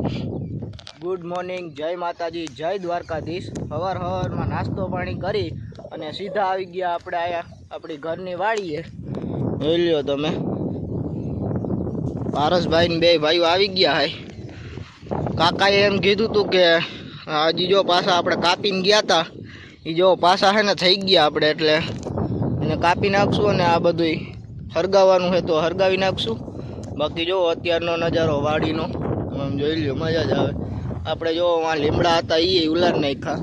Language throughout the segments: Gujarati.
गुड मॉर्निंग, जय माताजी, जय द्वारकाधीश। हवार हवाરમાં નાસ્તો પાણી કરી અને સીધા આવી ગયા આપણે આયા આપણી ઘરની વાડીએ। જોઈ લ્યો તમે, પારસભાઈ ને બે ભાઈઓ આવી ગયા હે। કાકાએ એમ કીધું હતું કે હજી જો પાછા આપણે કાપીને ગયા હતા એ જો પાછા હે ને થઈ ગયા આપણે, એટલે એને કાપી નાખશું અને આ બધું હરગાવવાનું છે તો હરગાવી નાખશું। બાકી જો અત્યારનો નજારો વાડીનો આમ જોઈ લ્યો, મજા જ આવે। આપણે જો આ લીમડા હતા એ ઉલાર નાખ્યા।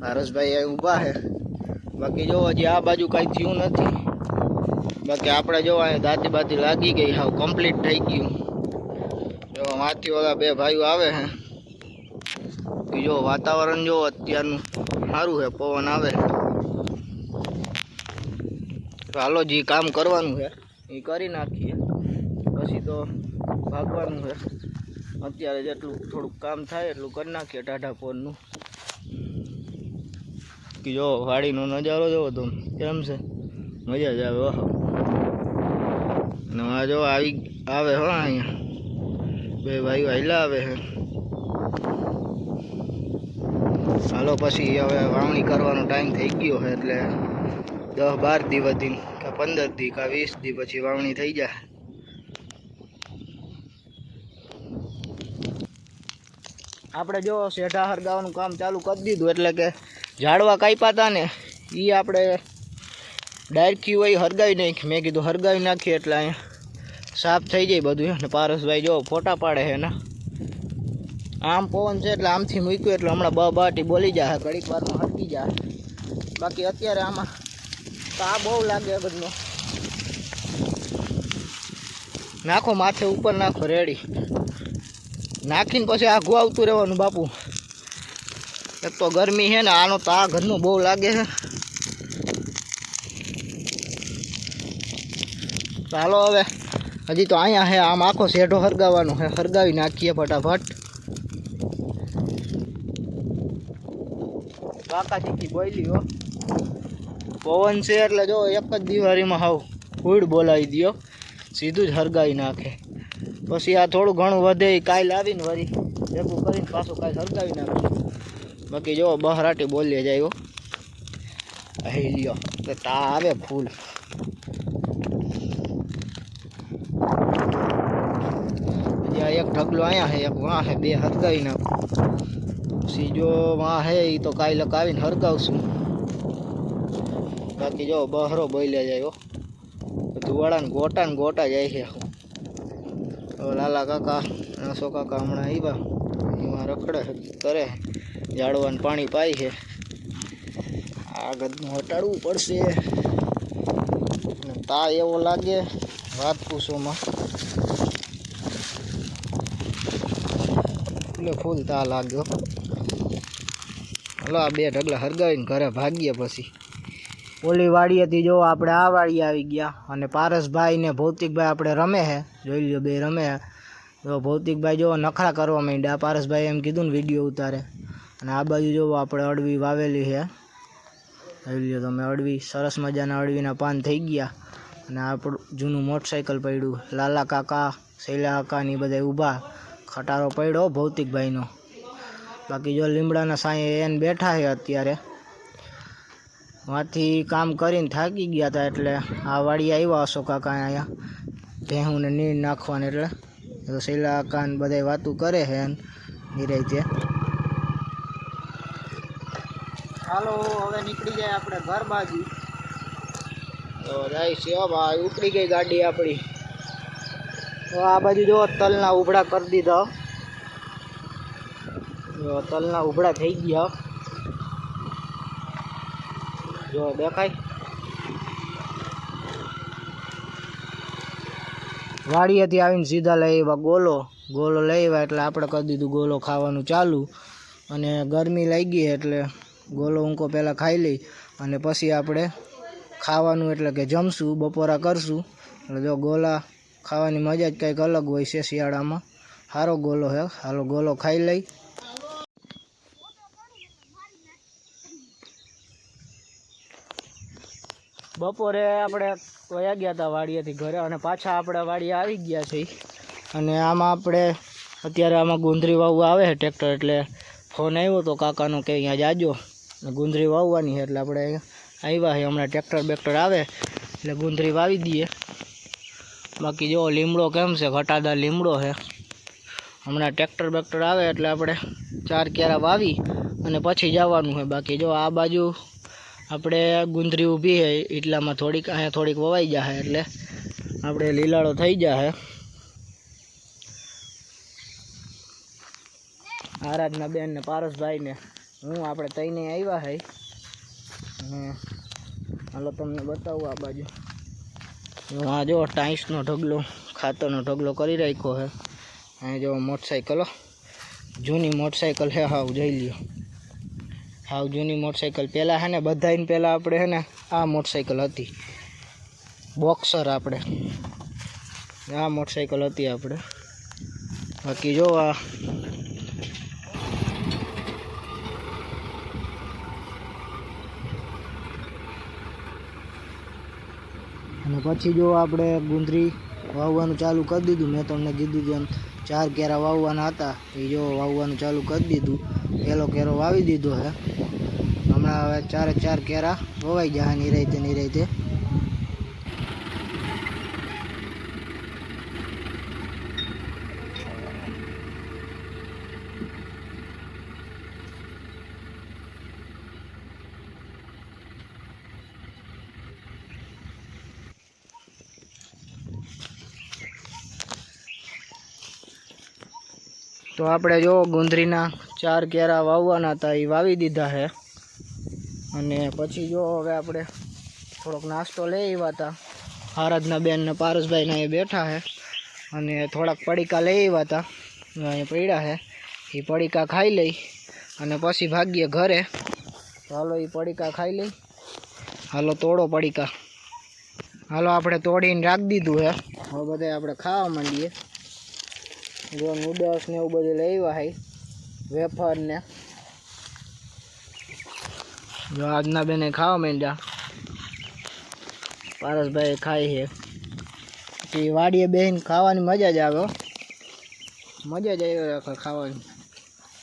પારસભાઈ અહીં ઊભા છે। બાકી જો હજી આ બાજુ કાંઈ થયું નથી। બાકી આપણે જો અહીંયા દાંતી બાતી લાગી ગઈ, હાવ કમ્પ્લીટ થઈ ગયું। જો માંથી ઓલા બે ભાઈઓ આવે છે। જો વાતાવરણ જો અત્યારનું સારું છે, પવન આવે। હાલો જે કામ કરવાનું છે એ કરી નાખીએ, પછી તો ભાગવાનું છે। અત્યારે જેટલું થોડુંક કામ થાય એટલું કરી નાખીએ ટાઢા પોરનું। કે જો વાડીનો નજારો જોવો તમે કેમ છે, મજા જ આવે। ઓહો, નવા જો આવે હો, અહીંયા બે ભાઈઓ હાલ્યા આવે છે। હાલો પછી હવે વાવણી કરવાનો ટાઈમ થઈ ગયો છે, એટલે 10-12 દી વધીને કે 15 દી કે 20 દી પછી વાવણી થઈ જાય। આપણે જો શેઢા હરગાવાનું કામ ચાલુ કરી દીધું, એટલે કે ઝાડવા કાપ્યા હતા ને એ આપણે ડાયરખી હોય હરગાવી નાખી। મેં કીધું હરગાવી નાખીએ એટલે અહીંયા સાફ થઈ જાય બધું। અને પારસભાઈ જો ફોટા પાડે છે ને, આમ પવન છે એટલે આમથી મૂક્યું એટલે હમણાં બાટી બોલી જાય, ઘડીક વારમાં હરકી જાય। બાકી અત્યારે આમાં તા બહુ લાગે બધનો। નાખો માથે ઉપર નાખો, રેડી નાખીને પછી આઘું આવતું રહેવાનું બાપુ। એક તો ગરમી છે ને, આનો તા ઘરનો બહુ લાગે છે। ચાલો હવે હજી તો અહીંયા છે, આમ આખો શેઢો હરગાવવાનો છે, હરગાવી નાખીએ ફટાફટ। કાકાજી બોલી હો, પવન છે એટલે જો એક જ દિવાળીમાં હાવ ફૂડ બોલાવી દો, સીધું જ હરગાવી નાખે। પછી આ થોડું ઘણું વધે એ કાલ આવીને વળી ભેગું કરીને પાછું કાલ હરગાવી નાખશું। બાકી જો બહરાટી બોલીએ જાય અહીં લ્યો તો તા આવે ફૂલ। હજી આ એક ઢગલો અહીંયા છે, એક વાં છે, બે હરગાવી નાખું। પછી જો વાં છે એ તો કાલ આવીને હરગાવશું। બાકી જો બહરો બોલ્યા જાય, ધુવાડા ને ગોટા જાય છે। લાલા કાકા આસો કાકા હમણાં આવ્યા, એમાં રખડે કરે, ઝાડવાનું પાણી પાય છે। આ ગદનું હટાડવું પડશે, તા એવો લાગે વાત પૂછોમાં, એટલે ફૂલ તા લાગ્યો। હલો આ બે ઢગલા હરગાવીને ઘરે ભાગીએ। પછી ઓલી વાડી હતી જો આપણે આ વાડી આવી ગયા, અને પારસભાઈ ને ભૌતિકભાઈ આપણે રમે છે, જોઈ લ્યો બે રમે છે। જો ભૌતિકભાઈ જો નખરા કરવા માંડ્યા, પારસભાઈ એમ કીધું ને વિડીયો ઉતારે। અને આ બાજુ જો આપણે અડવી વાવેલી છે, જોઈ લ્યો તમે, અડવી સરસ મજાના અડવીના પાન થઈ ગયા। અને આપણું જૂનું મોટરસાઇકલ પડ્યું, લાલા કાકા શૈલા કાકા ને બધા ઊભા, ખટારો પડ્યો ભૌતિકભાઈનો। બાકી જો લીમડાના સાંયે એને બેઠા છે અત્યારે, વાંથી કામ કરીને થાકી ગયા હતા એટલે આ વાડી આવ્યા હશો કાકા અહીંયા ભેહુંને નીર નાખવાને। એટલે શૈલા કાન બધા વાતું કરે છે નિરાયતે। હાલો હવે નીકળી જાય આપણે ઘર બાજુ। તો જાય છે ભાઈ, ઉપડી ગઈ ગાડી આપણી। તો આ બાજુ જો તલના ઉભડા કરી દીધા, જો તલના ઉભડા થઈ ગયા, જો દેખાય। વાડીએથી આવીને સીધા લઈ આવ્યા ગોલો લઈ આવ્યા, એટલે આપણે કરી દીધું ગોલો ખાવાનું ચાલુ। અને ગરમી લાગી એટલે ગોલો ઊંકો પહેલાં ખાઈ લઈ, અને પછી આપણે ખાવાનું એટલે કે જમશું, બપોરા કરશું। એટલે જો ગોલા ખાવાની મજા જ કંઈક અલગ હોય છે શિયાળામાં, સારો ગોલો છે। હાલો ગોલો ખાઈ લઈ। બપોરે આપણે વયા ગયા હતા વાડીએથી ઘરે અને પાછા આપણે વાડીએ આવી ગયા છે. અને આમાં આપણે અત્યારે આમાં ગુંદરી વાવવા આવે છે ટ્રેક્ટર, એટલે ફોન આવ્યો તો કાકાનો કે અહીંયા જાજો ગુંદરી વાવવાની છે, એટલે આપણે આવ્યા છે. હમણાં ટ્રેક્ટર બેક્ટર આવે એટલે ગુંદરી વાવી દઈએ. બાકી જો લીમડો કેમ છે, ઘટાદાર લીમડો છે. હમણાં ટ્રેક્ટર બેક્ટર આવે એટલે આપણે 4 કેરા વાવી અને પછી જવાનું છે. બાકી જો આ બાજુ આપણે ગુંદરી ઊભી છે એટલામાં થોડીક અહીંયા થોડીક વવાઈ જશે એટલે આપણે લીલાળો થઈ જશે. આરાધના બેન ને પારસભાઈ ને હું આપણે તઈને આવ્યા છે. અને હાલો તમને બતાવું આ બાજુ આ જો ટાઈસનો ઢગલો, ખાતરનો ઢગલો કરી રાખ્યો છે. અહીંયા જો મોટરસાઇકલો, જૂની મોટરસાઇકલ છે, હાવ જોઈ લ્યો, હાવ જૂની મોટરસાઇકલ. પહેલાં છે ને બધાને પહેલાં આપણે છે ને આ મોટરસાઇકલ હતી બોક્સર, આપણે આ મોટરસાઇકલ હતી આપણે. બાકી જો આ અને પછી જો આપણે ગુંદરી વાવવાનું ચાલુ કરી દીધું. મેં તમને કીધું જેમ 4 કેરા વાવવાના હતા એ જો વાવવાનું ચાલુ કરી દીધું. પહેલો કેરો વાવી દીધો છે. હમણાં હવે 4 કેરા વવાઈ જાય નિરાયતે. તો આપણે જો ગુંદરીના 4 કેરા વાવવાના હતા એ વાવી દીધા છે. અને પછી જો હવે આપણે થોડોક નાસ્તો લઈ આવ્યા હતા. આરાધના બેન ને પારસભાઈને એ બેઠા છે અને થોડાક પડીકા લઈ આવ્યા હતા, અહીંયા પડ્યા છે. એ પડીકા ખાઈ લઈ અને પછી ભાગીએ ઘરે. તો હાલો એ પડીકા ખાઈ લઈ. હાલો તોડો પડીકા. હાલો આપણે તોડીને રાખી દીધું છે. હવે બધા આપણે ખાવા માંડીએ. જો નૂડલ્સ ને એવું બધું લઈ આવ્યા છે, વેફર ને. જો આજના બેને ખાવા માંડ્યા, પારસભાઈ ખાય છે. એ વાડીએ બેહીને ખાવાની મજા જ આવે, મજા જ આવી ખાવાની.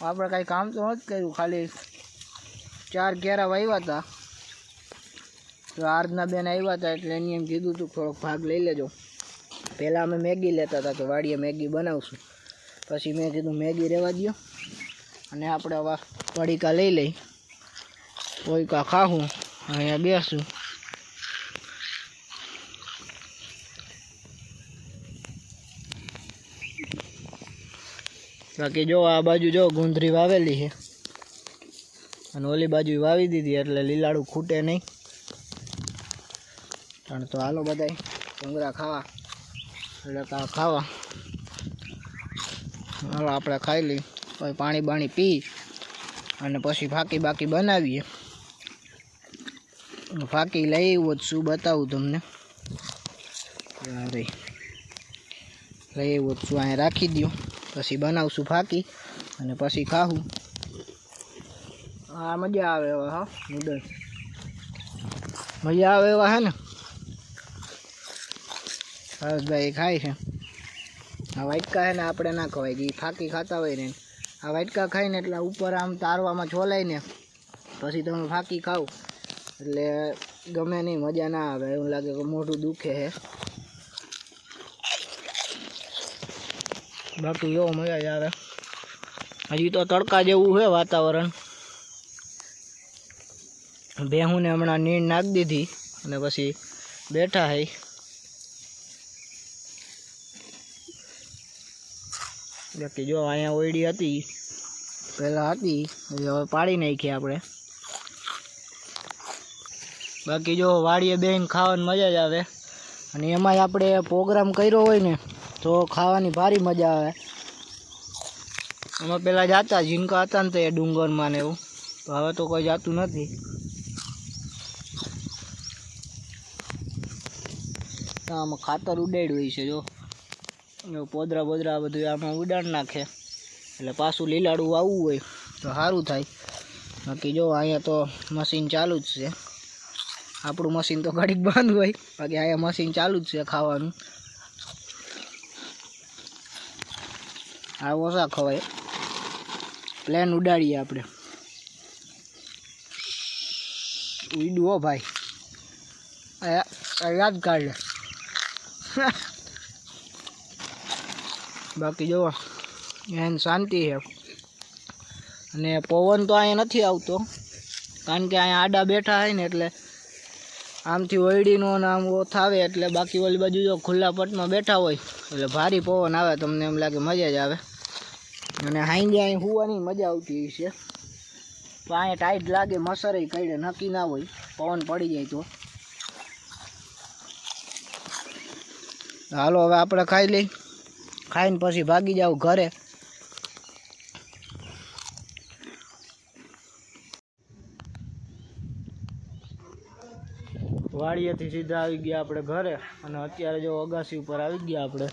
આપણે કાંઈ કામ તો નથી કર્યું, ખાલી 4 કેરા વાવ્યા હતા. તો આજના બેન આવ્યા હતા એટલે એને એમ કીધું હતું થોડોક ભાગ લઈ લેજો. પહેલાં અમે મેગી લેતા હતા કે વાડીએ મેગી બનાવશું, પછી મેં કીધું મેગી રહેવા દો અને આપણે હવે પડીકા લઈ લઈ, પડીકા ખાવું, અહીંયા બેસું. બાકી જો આ બાજુ જો ગુંદરી વાવેલી છે અને ઓલી બાજુ વાવી દીધી એટલે લીલાડું ખૂટે નહીં. કારણ તો હાલો બધાય ડુંગરા ખાવા, એટલે ખાવા. હાલો આપણે ખાઈ લઈ, પછી પાણી બાણી પી અને પછી ફાકી બાકી બનાવીએ. ફાકી લઈ આવ્યો શું બતાવું તમને, લઈ આવ્યો શું અહીંયા રાખી દઉં, પછી બનાવશું ફાકી અને પછી ખાવું. હા મજા આવે હવે, હા નૂડલ્સ મજા આવે એવા હે ને. હર્ષભાઈ ખાય છે. આ વાટકા છે ને આપણે ના ખવાય, જે ફાકી ખાતા હોય ને આ વાટકા ખાઈને એટલે ઉપર આમ તારવામાં છોલાય ને પછી તમે ફાકી ખાવ એટલે ગમે નહીં, મજા ના આવે, એવું લાગે કે મોઢું દુખે છે. બાકી એવો મજા જ આવે. હજી તો તડકા જેવું છે વાતાવરણ. ભેહુંને હમણાં નીણ નાખી દીધી અને પછી બેઠા છે. બાકી જો અહીંયા ઓયડી હતી પહેલાં હતી, હવે પાડી નાખી આપણે. બાકી જો વાડીએ બેહીને ખાવાની મજા જ આવે. અને એમાંય આપણે પ્રોગ્રામ કર્યો હોય ને તો ખાવાની ભારી મજા આવે. અમે પહેલાં જતા જીનકા હતા ને તો એ ડુંગરમાં ને એવું, તો હવે તો કોઈ જાતું નથી. આમાં ખાતર ઉડાડ્યું હોય છે, જો પોદરા બોદરા બધું આમાં ઉડાડ નાખે એટલે પાછું લીલાડું વાવવું હોય તો સારું થાય. બાકી જો અહીંયા તો મશીન ચાલુ જ છે. આપણું મશીન તો ઘડીક બંધ હોય, બાકી અહીંયા મશીન ચાલુ જ છે ખાવાનું. આ ઓછા ખવાય, પ્લેન ઉડાડીએ આપણે. ઉડ્યું હો ભાઈ, યાદ કાઢ લે. બાકી જુઓ એને શાંતિ છે. અને પવન તો અહીંયા નથી આવતો, કારણ કે અહીંયા આડા બેઠા હોય ને એટલે આમથી ઓયડીનો આમ થાવે, એટલે બાકી ઓલી બાજુ જો ખુલ્લા પટમાં બેઠા હોય એટલે ભારી પવન આવે, તમને એમ લાગે મજા જ આવે. અને હાંજે અહીં હોવાની મજા આવતી છે. તો અહીંયા ટાઈટ લાગે, મસરે કઈડે નક્કી ના હોય, પવન પડી જાય તો. હાલો હવે આપણે ખાઈ લઈ, ખાઈને પછી ભાગી જાવ ઘરે. વાડીએથી સીધા આવી ગયા આપણે ઘરે, અને અત્યારે જો અગાસી ઉપર આવી ગયા આપણે,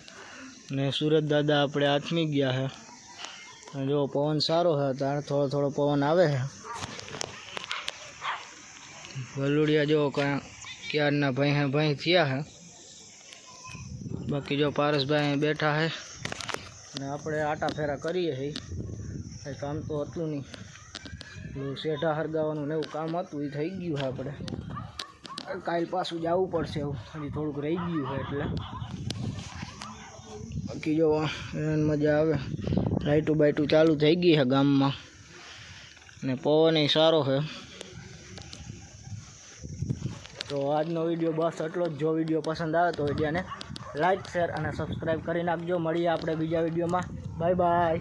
ને સુરત દાદા આપણે આથમી ગયા છે. અને જો પવન સારો છે, ત્યારે થોડો થોડો પવન આવે છે. વલુડિયા જો ક્યારના ભાઈ થયા છે. બાકી જો પારસભાઈ બેઠા છે, અને આપણે આટા ફેરા કરીએ છીએ. કંઈ કામ તો હતું નહીં, શેઢા હરગાવાનું ને એવું કામ હતું, એ થઈ ગયું છે. આપણે કાલ પાછું જવું પડશે, એવું હજી થોડુંક રહી ગયું છે એટલે. બાકી જો મજા આવે, લાઇટું બાઇટું ચાલુ થઈ ગઈ છે ગામમાં, ને પવન સારો છે. તો આજનો વિડીયો બસ એટલો જ. જો વિડીયો પસંદ આવે તો વિડીયોને લાઇક, શેર અને સબસ્ક્રાઈબ કરી નાખજો. મળીએ આપણે બીજા વિડીયોમાં. Bye bye.